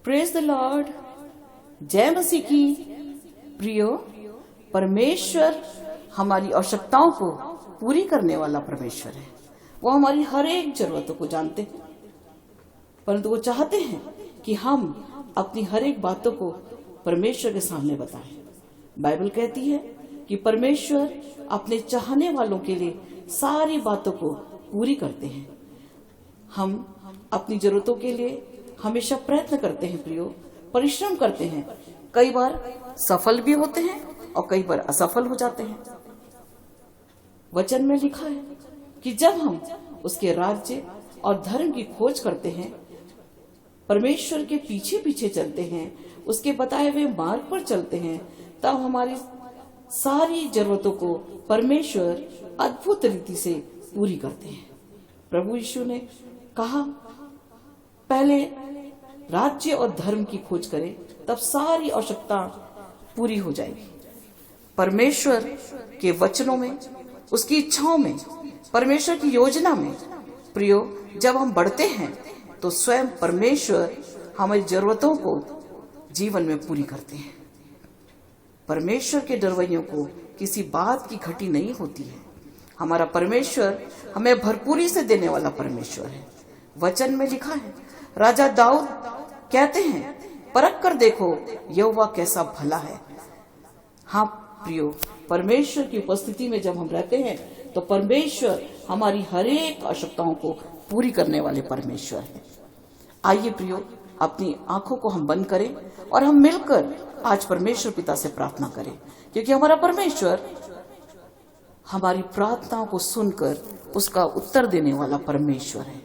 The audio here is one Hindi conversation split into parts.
Praise the Lord. जय मसीह की। प्रियो, परमेश्वर हमारी आवश्यकताओं को पूरी करने वाला परमेश्वर है। वो हमारी हर एक जरूरतों को जानते हैं, परंतु वो चाहते हैं कि हम अपनी हर एक बातों को परमेश्वर के सामने बताएं। बाइबल कहती है कि परमेश्वर अपने चाहने वालों के लिए सारी बातों को पूरी करते हैं। हम अपनी जरूरतों के लिए हमेशा प्रयत्न करते हैं प्रियो, परिश्रम करते हैं। कई बार सफल भी होते हैं और कई बार असफल हो जाते हैं। वचन में लिखा है कि जब हम उसके राज्य और धर्म की खोज करते हैं, परमेश्वर के पीछे पीछे चलते हैं, उसके बताए हुए मार्ग पर चलते हैं, तब हमारी सारी जरूरतों को परमेश्वर अद्भुत रीति से पूरी करते हैं। प्रभु यीशु ने कहा, पहले राज्य और धर्म की खोज करें, तब सारी आवश्यकता पूरी हो जाएगी। परमेश्वर के वचनों में, उसकी इच्छाओं में, परमेश्वर की योजना में प्रियो, जब हम बढ़ते हैं तो स्वयं परमेश्वर हमारी जरूरतों को जीवन में पूरी करते हैं। परमेश्वर के डरवैयों को किसी बात की घटी नहीं होती है। हमारा परमेश्वर हमें भरपूरी से देने वाला परमेश्वर है। वचन में लिखा है, राजा दाऊद कहते हैं, परख कर देखो यहोवा कैसा भला है। हाँ प्रियो, परमेश्वर की उपस्थिति में जब हम रहते हैं तो परमेश्वर हमारी हर एक आवश्यकताओं को पूरी करने वाले परमेश्वर है। आइए प्रियो, अपनी आंखों को हम बंद करें और हम मिलकर आज परमेश्वर पिता से प्रार्थना करें, क्योंकि हमारा परमेश्वर हमारी प्रार्थनाओं को सुनकर उसका उत्तर देने वाला परमेश्वर है।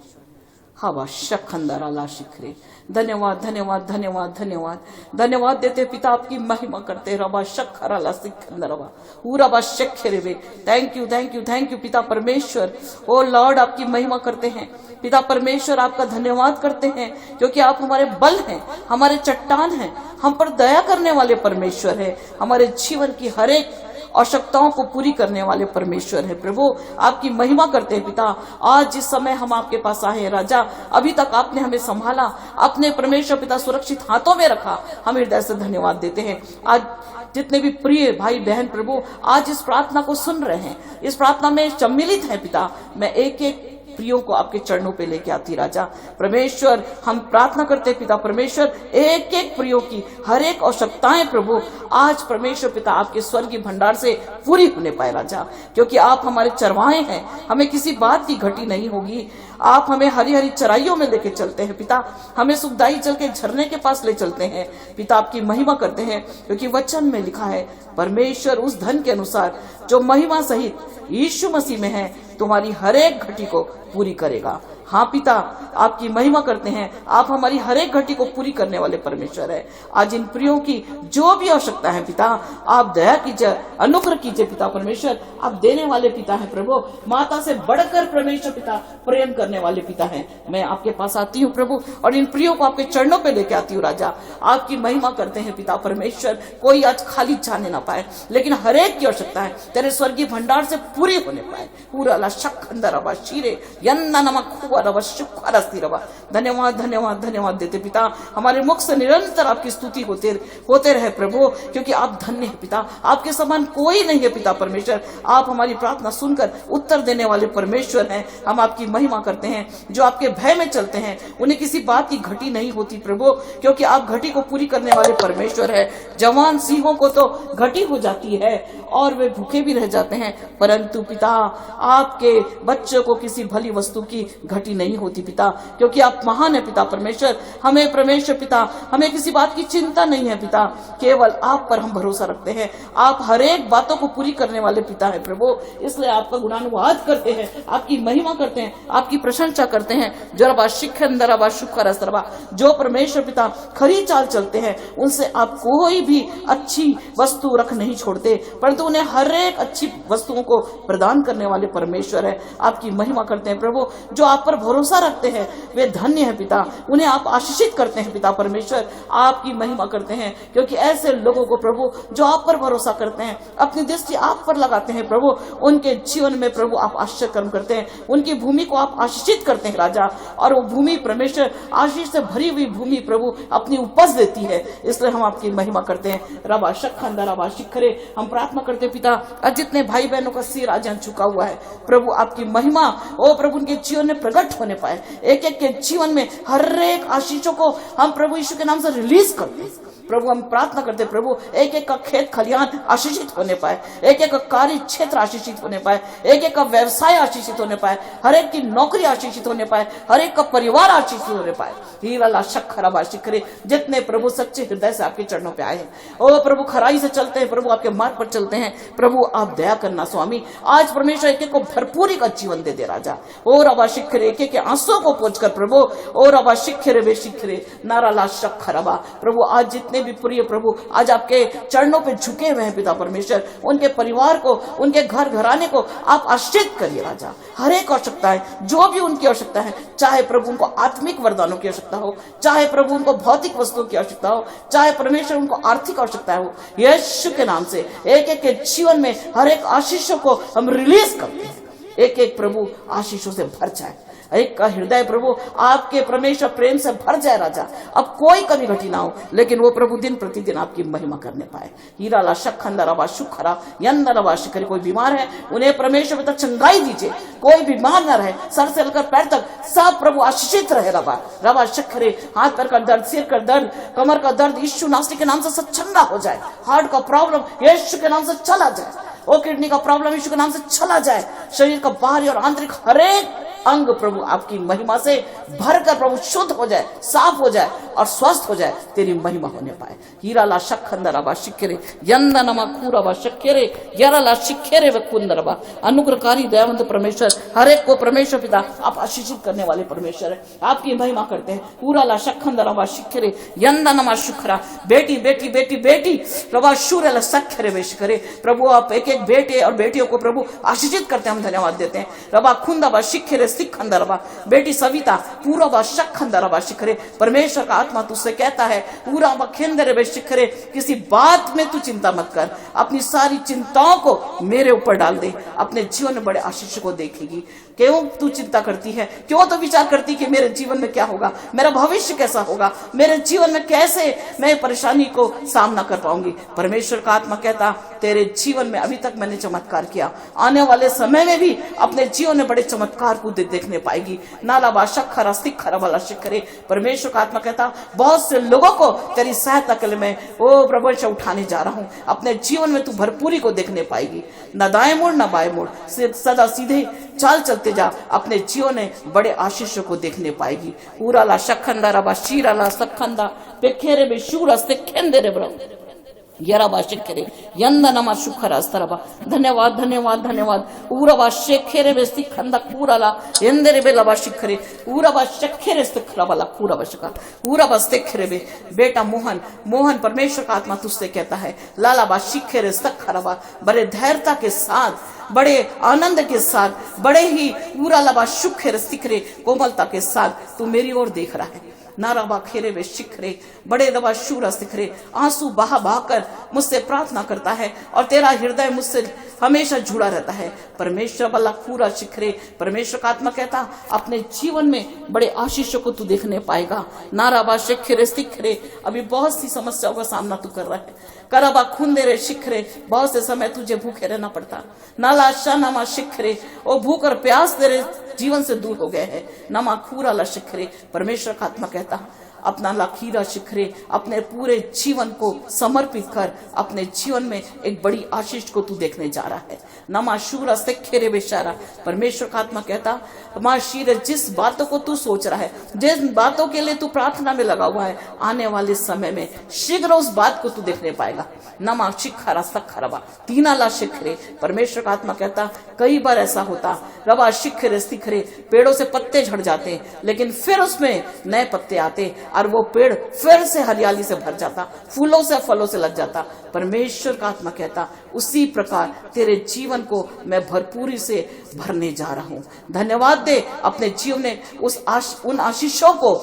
हवा शखंदराला शिखरे। धन्यवाद धन्यवाद धन्यवाद धन्यवाद धन्यवाद देते पिता, आपकी महिमा करते। रबा शखराला सिखंदरवा पूरा शखेरे। Thank you thank you thank you पिता परमेश्वर। ओ लॉर्ड, आपकी महिमा करते हैं पिता परमेश्वर, आपका धन्यवाद करते हैं, क्योंकि आप हमारे बल हैं, हमारे चट्टान हैं, हम पर दया करने वाले परमेश्वर है, हमारे जीवन की हर एक आवश्यकताओं को पूरी करने वाले परमेश्वर है। प्रभु, आपकी महिमा करते हैं पिता। आज जिस समय हम आपके पास आए हैं राजा, अभी तक आपने हमें संभाला, अपने परमेश्वर पिता सुरक्षित हाथों में रखा, हम हृदय से धन्यवाद देते हैं। आज जितने भी प्रिय भाई बहन प्रभु आज इस प्रार्थना को सुन रहे हैं, इस प्रार्थना में सम्मिलित है पिता, मैं एक एक प्रियों को आपके चरणों पे लेके आती राजा परमेश्वर। हम प्रार्थना करते पिता परमेश्वर, एक एक प्रियों की हर एक आवश्यकताएं प्रभु आज परमेश्वर पिता आपके स्वर्गीय भंडार से पूरी होने पाए राजा, क्योंकि आप हमारे चरवाहे हैं, हमें किसी बात की घटी नहीं होगी। आप हमें हरी हरी चराइयों में लेके चलते हैं पिता, हमें सुखदाई जल के झरने के पास ले चलते हैं पिता। आपकी महिमा करते हैं, क्योंकि वचन में लिखा है, परमेश्वर उस धन के अनुसार जो महिमा सहित यीशु मसीह में है तुम्हारी हर एक घटी को पूरी करेगा। हाँ पिता, आपकी महिमा करते हैं, आप हमारी हर एक घटी को पूरी करने वाले परमेश्वर है। आज इन प्रियों की जो भी आवश्यकता है पिता, आप दया कीजिए, अनुग्रह कीजिए पिता परमेश्वर। आप देने वाले पिता है प्रभु, माता से बढ़कर परमेश्वर पिता प्रेम करने वाले पिता है। मैं आपके पास आती हूँ प्रभु और इन प्रियों को आपके चरणों पे लेके आती हूँ राजा। आपकी महिमा करते हैं पिता परमेश्वर, कोई आज खाली जाने ना पाए, लेकिन हर एक की आवश्यकता है तेरे स्वर्गीय भंडार से पूरी होने पाए। पूरा शक अंदर शीरे यन्ना नमक धन्यवाद धन्यवाद धन्यवाद देते पिता। हमारे मुख से निरंतर आपकी स्तुति होते रहे प्रभु, क्योंकि आप धन्य है पिता, आपके समान कोई नहीं है पिता परमेश्वर। आप हमारी प्रार्थना सुनकर उत्तर देने वाले परमेश्वर हैं। हम आपकी महिमा करते हैं। जो आपके भय में चलते हैं उन्हें किसी बात की घटी नहीं होती प्रभु, क्योंकि आप घटी को पूरी करने वाले परमेश्वर है। जवान सिंहों को तो घटी हो जाती है और वे भूखे भी रह जाते हैं, परंतु पिता आपके बच्चों को किसी भली वस्तु की घटी नहीं होती पिता, क्योंकि आप महान है पिता परमेश्वर। हमें परमेश्वर पिता, हमें किसी बात की चिंता नहीं है पिता, केवल आप पर हम भरोसा रखते हैं। आप हर एक बातों को पूरी करने वाले पिता है प्रभु, इसलिए आपका गुणानुवाद करते हैं, आपकी महिमा करते हैं, आपकी प्रशंसा करते हैं। जरबा शिखंदरबा शुक्रस्तरबा, जो परमेश्वर पिता खरी चाल चलते हैं उनसे आप कोई भी अच्छी वस्तु रख नहीं छोड़ते, परंतु उन्हें हर एक अच्छी वस्तुओं को प्रदान करने वाले परमेश्वर है। आपकी महिमा करते हैं प्रभु। जो आप पर पर भरोसा रखते हैं वे धन्य है पिता। उन्हें आप आशीषित करते हैं पिता परमेश्वर, आपकी महिमा करते हैं, क्योंकि ऐसे लोगों को प्रभु जो आप पर भरोसा करते हैं, अपनी दृष्टि आप पर लगाते हैं प्रभु, उनके जीवन में प्रभु आप आश्चर्य कर्म करते हैं, उनकी भूमि को आप आशीषित करते हैं राजा। और वो भूमि परमेश्वर आशीष से भरी हुई भूमि प्रभु अपनी उपज देती है, इसलिए हम आपकी महिमा करते हैं। रबा शखंदा रबा शिखरे, हम प्रार्थना करते हैं पिता, जितने भाई बहनों का सिर आज झुका हुआ है प्रभु, आपकी महिमा ओ प्रभु उनके जीवन में प्रकट होने पाए। एक एक के जीवन में हर एक आशीषों को हम प्रभु यीशु के नाम से रिलीज करते हैं प्रभु। हम प्रार्थना करते प्रभु, एक एक का खेत खलियान आशीषित होने पाए, एक एक का कार्य क्षेत्र आशीषित होने पाए, एक एक का व्यवसाय आशीषित होने पाए, हर एक की नौकरी आशीषित होने पाए, हर एक का परिवार आशीषित होने पाए। हीरा शखरा शिखरे, जितने प्रभु सच्चे हृदय से आपके चरणों पे आए हैं, ओ प्रभु खराई से चलते हैं प्रभु, आपके मार्ग पर चलते हैं प्रभु, आप दया करना स्वामी। आज परमेश्वर एक एक को भरपूरी का जीवन दे दे राजा। ओ रबा शिखरे, एक एक के आंसुओं को पोंछ कर प्रभु, ओ रबा शिखरे वे शिखरे नारा ला शखरबा प्रभु, आज जितने भी प्रिय प्रभु आज आपके चरणों पे झुके हुए हैं पिता परमेश्वर, उनके परिवार को, उनके घर घराने को आप आशीषित करिए राजा। हर एक आवश्यकता है, जो भी उनकी आवश्यकता है, चाहे प्रभु उनको आत्मिक वरदानों की आवश्यकता हो, चाहे प्रभु उनको भौतिक वस्तुओं की आवश्यकता हो, चाहे परमेश्वर उनको आर्थिक आवश्यकता हो, यीशु के नाम से एक एक के जीवन में हर एक आशीषों को हम रिलीज करते हैं। एक एक प्रभु आशीषों से भर जाए, एक का हृदय प्रभु आपके परमेश्वर प्रेम से भर जाए राजा। अब कोई कमी घटी ना हो, लेकिन वो प्रभु दिन प्रतिदिन आपकी महिमा करने पाए। हीरा ला शखंदा रवा शुखरा यंदा रवा शिखर, कोई बीमार है उन्हें परमेश्वर तक चंगाई दीजिए, कोई बीमार न रहे, सर से लेकर पैर तक सब प्रभु आशीषित रहे रवा रवा शिखरे। हाथ पैर का दर्द, सिर का दर्द, कमर का दर्द यीशु नासरी के नाम से सब चंगा हो जाए। हार्ट का प्रॉब्लम यीशु के नाम से चला जाए, ओ किडनी का प्रॉब्लम यीशु के नाम से चला जाए। शरीर का बाहरी और आंतरिक हरेक अंग प्रभु आपकी महिमा से भरकर प्रभु शुद्ध हो जाए, साफ हो जाए और स्वस्थ हो जाए, तेरी महिमा होने पाए। हीरा ला शखंदरबा शिखरे यंदा नमा खूरबा शक्केरे यरा ला शिखेरे व कुंदरबा। अनुग्रहकारी दयावंत परमेश्वर, हर एक को परमेश्वर पिता आप आशीषित करने वाले परमेश्वर है, आपकी महिमा करते हैं। पूरा ला शखंदरबा शिखरे यंदा नमा शुखरा, बेटी बेटी बेटी बेटी प्रभु शूर ला सखरे वे शिखरे प्रभु, आप एक एक बेटे और बेटियों को प्रभु आशीषित करते हैं, हम धन्यवाद देते हैं। रबा खुंदबा शिखरे सिखंदरबा, बेटी सविता पूरा बा शखंदरबा शिखरे, परमेश्वर का आत्मा तुझसे कहता है पूरा बा खेंदरे वे शिखरे, किसी बात में तू चिंता मत कर, अपनी सारी चिंताओं को मेरे ऊपर डाल दे, अपने जीवन में बड़े आशीष को देखेगी। क्यों तू चिंता करती है, क्यों तो विचार करती कि मेरे जीवन में क्या होगा, मेरा भविष्य कैसा होगा, मेरे जीवन में कैसे मैं परेशानी को सामना कर पाऊंगी। परमेश्वर का आत्मा कहता तेरे जीवन में अभी तक मैंने चमत्कार किया, आने वाले समय में भी अपने जीवन में बड़े चमत्कार को देखने पाएगी। नाला बाशा खरा सिखरा वाला शिखरे, परमेश्वर का आत्मा कहता बहुत से लोगों को तेरी सहायता के लिए मैं ओ प्रभु से उठाने जा रहा हूँ, अपने जीवन में तू भरपूरी को देखने पाएगी, न दाएं मुड़ न बाएं मुड़, सदा सीधे चाल चलते जा, अपने जीवन में बड़े आशीषों को देखने पाएगी। पूरा ला शखंदा रबा शीरा ला सखंदा पेखेरे बे शूरा से खेंदे रे ब्रो यराबा शिखरे यंदा नमा शुखरा स्तरबा। धन्यवाद धन्यवाद धन्यवाद। उरबा शेखेरे बे सिखंदा पूराला यंदरे बे लबा शिखरे उरबा शेखेरे स्तखरबला पूरबा शिखा उरबा स्तेखरे बे। बेटा मोहन, मोहन परमेश्वर का आत्मा तुझसे कहता है लालाबा शिखरे स्तखरबा, बड़े धैर्यता के साथ, बड़े आनंद के साथ, बड़े ही पूरा लबा शुखरे सिखरे कोमलता के साथ तू मेरी ओर देख रहा है। नाराबा खेरे वे शिखरे, बड़े रबा शूरा शिखरे, आंसू बहा बहाकर मुझसे प्रार्थना करता है और तेरा हृदय मुझसे हमेशा जुड़ा रहता है। परमेश्वर वाला पूरा शिखरे, परमेश्वर का आत्मा कहता अपने जीवन में बड़े आशीषों को तू देखने पाएगा। नाराबा शिखरे शिखरे, अभी बहुत सी समस्याओं का सामना तू कर रहा है। करबा खुंदे रे शिखरे, बहुत से समय तुझे भूखे रहना पड़ता। नाला शानामा शिखरे, ओ भूख और प्यास तेरे जीवन से दूर हो गए हैं। नमा खूरा ला शिखरे, परमेश्वर का आत्मा कहता अपना लखीरा शिखरे, अपने पूरे जीवन को समर्पित कर, अपने जीवन में एक बड़ी आशीष को तू देखने जा रहा है। नमा शूरा से खेरे बेचारा, परमेश्वर का आत्मा कहता माँ शीर, जिस बातों को तू सोच रहा है, जिस बातों के लिए तू प्रार्थना में लगा हुआ है, आने वाले समय में शीघ्र उस बात को तू देखने पाएगा। नमा शिखरा सखरबा तीना ला शिखरे, परमेश्वर का आत्मा कहता कई बार ऐसा होता रबा शिखरे शिखरे, पेड़ों से पत्ते झड़ जाते लेकिन फिर उसमें नए पत्ते आते। और वो पेड़ फिर से हरियाली से भर जाता, फूलों से फलों से लग जाता। परमेश्वर का आत्मा कहता उसी प्रकार तेरे जीवन को मैं भरपूरी से भरने जा रहा हूँ। धन्यवाद दे अपने जीवन में उन आशीषों को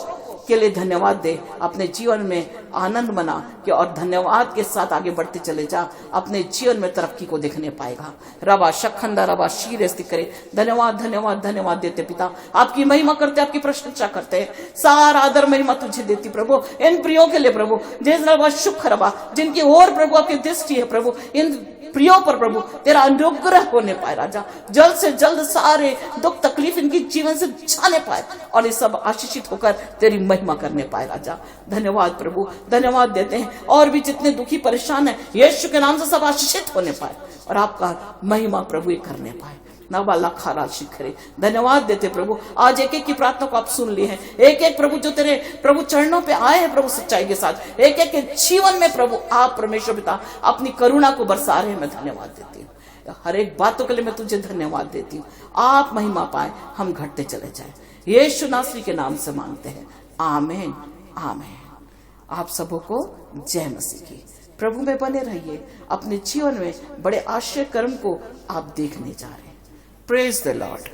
के लिए धन्यवाद दे। अपने जीवन में आनंद मना कि और धन्यवाद के साथ आगे बढ़ते चले जा। अपने जीवन में तरक्की को देखने पाएगा। रबा शखंदा रबा शीरेस्ती करे। धन्यवाद धन्यवाद धन्यवाद देते पिता, आपकी महिमा करते, आपकी प्रशंसा करते हैं। सारा आदर महिमा तुझे देती प्रभु, इन प्रियो के लिए प्रभु, जिन शुक्र रबा जिनकी और प्रभु आपकी दृष्टि है प्रभु, इन प्रियो पर प्रभु तेरा अनुग्रह होने पाए राजा। जल्द से जल्द सारे दुख तकलीफ इनकी जीवन से जाने पाए और ये सब आशीषित होकर तेरी महिमा करने पाए राजा। धन्यवाद प्रभु, धन्यवाद देते हैं। और भी जितने दुखी परेशान है यीशु के नाम से सब आशीषित होने पाए और आपका महिमा प्रभु ये करने पाए। नवाला खारा शिखरे। धन्यवाद देते प्रभु, आज एक एक की प्रार्थना को आप सुन लिए हैं। एक एक प्रभु जो तेरे प्रभु चरणों पे आए हैं प्रभु सच्चाई के साथ, एक एक के जीवन में प्रभु आप परमेश्वर पिता अपनी करुणा को बरसा रहे हैं। मैं धन्यवाद देती हूँ, हर एक बातों के लिए मैं तुझे धन्यवाद देती हूँ। आप महिमा पाए, हम घटते चले जाए। यीशु नासरी के नाम से मांगते हैं, आमीन आमीन। आप सबों को जय मसीह की। प्रभु में बने रहिए, अपने जीवन में बड़े आश्चर्य कर्म को आप देखने जा रहे हैं। Praise the Lord.